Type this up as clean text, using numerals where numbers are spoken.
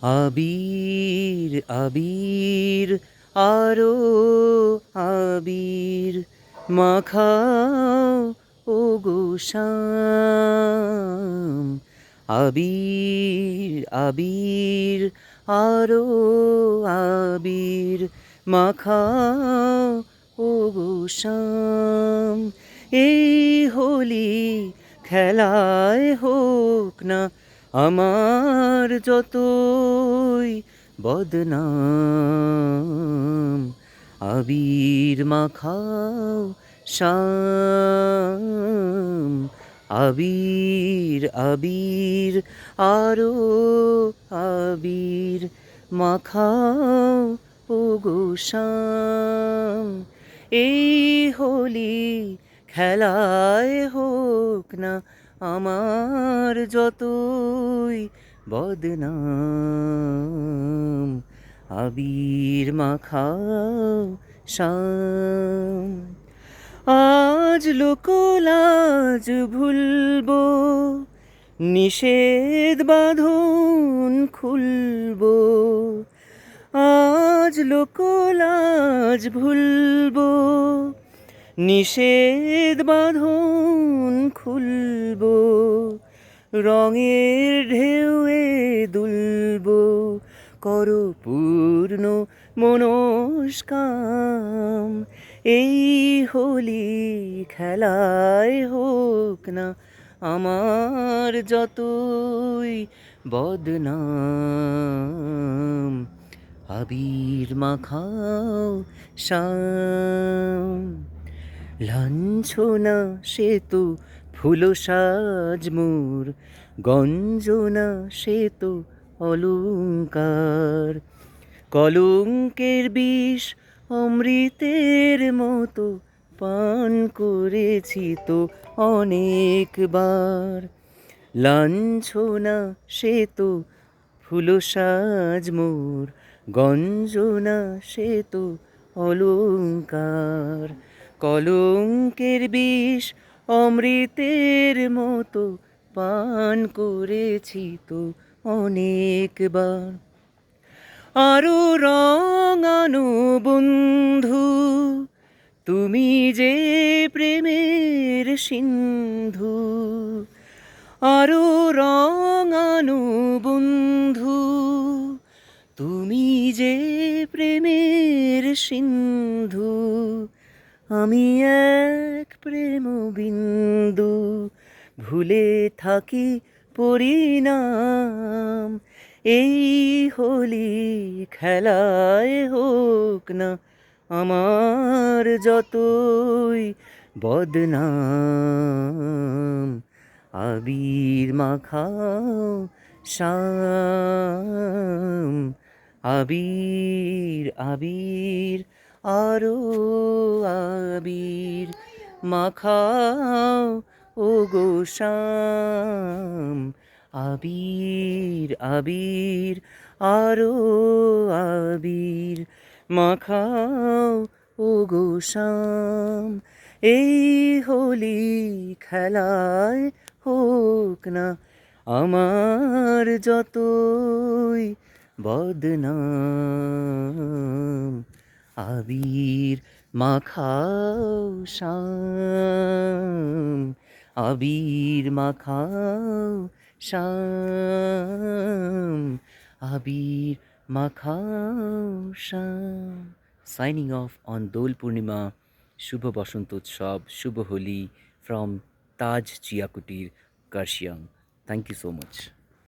আবির আবির আরো আবির মাখাও ও গো শ্যাম। আবির আবির আরো আবির মাখাও ও গো শ্যাম। এই হোলি খেলায় হোক না আমার যতই বদনাম। আবির মাখাও শ্যাম। আবির আবির আরো আবির মাখাও ও গো শ্যাম। এই হোলি খেলায় হোক না আমার যতই বদনাম। আবির মাখাও শ্যাম। আজ লোকলাজ ভুলবো, নিষেধ বাঁধন খুলবো। আজ লোকলাজ ভুলবো, নিষেধ বাঁধন খুলবো। রঙের ঢেউয়ে দুলবো, করো পূর্ণ মনস্কাম। এই হোলি খেলায় হোক না আমার যতই বদনাম। আবির মাখাও শ্যাম। লাঞ্ছনা সে তো ফুলো সাজ মোর, গঞ্জনা সে তো অলংকার। কলঙ্কের বিষ অমৃতের মতো পান করেছি তো অনেকবার। লাঞ্ছনা সে তো ফুলো সাজ মোর, গঞ্জনা সে তো অলংকার। কলঙ্কের বিষ অমৃতের মতো পান করেছি তো অনেকবার। আরো রঙানো বন্ধু, তুমি যে প্রেমের সিন্ধু। আরো রঙানো বন্ধু, তুমি যে প্রেমের সিন্ধু। আমি এক প্রেম বিন্দু, ভুলে থাকি পরিণাম। এই হোলি খেলায় হোক না আমার যতই বদনাম। আবির মাখাও শ্যাম। আবির আবির আরো আবির মাখাও ও গো শ্যাম। আবির আবির আরো আবির মাখাও ও গো শ্যাম। এই হোলি খেলায় হোক না আমার যতই বদনাম। আবির মাখাও শ্যাম। আবির মাখাও শ্যাম। আবির মাখাও Shyam. Signing off on Dol Purnima. শুভ বসন্তোৎসব, শুভ Holi from Taj Chia Kutir, Kurseong. Thank you so much.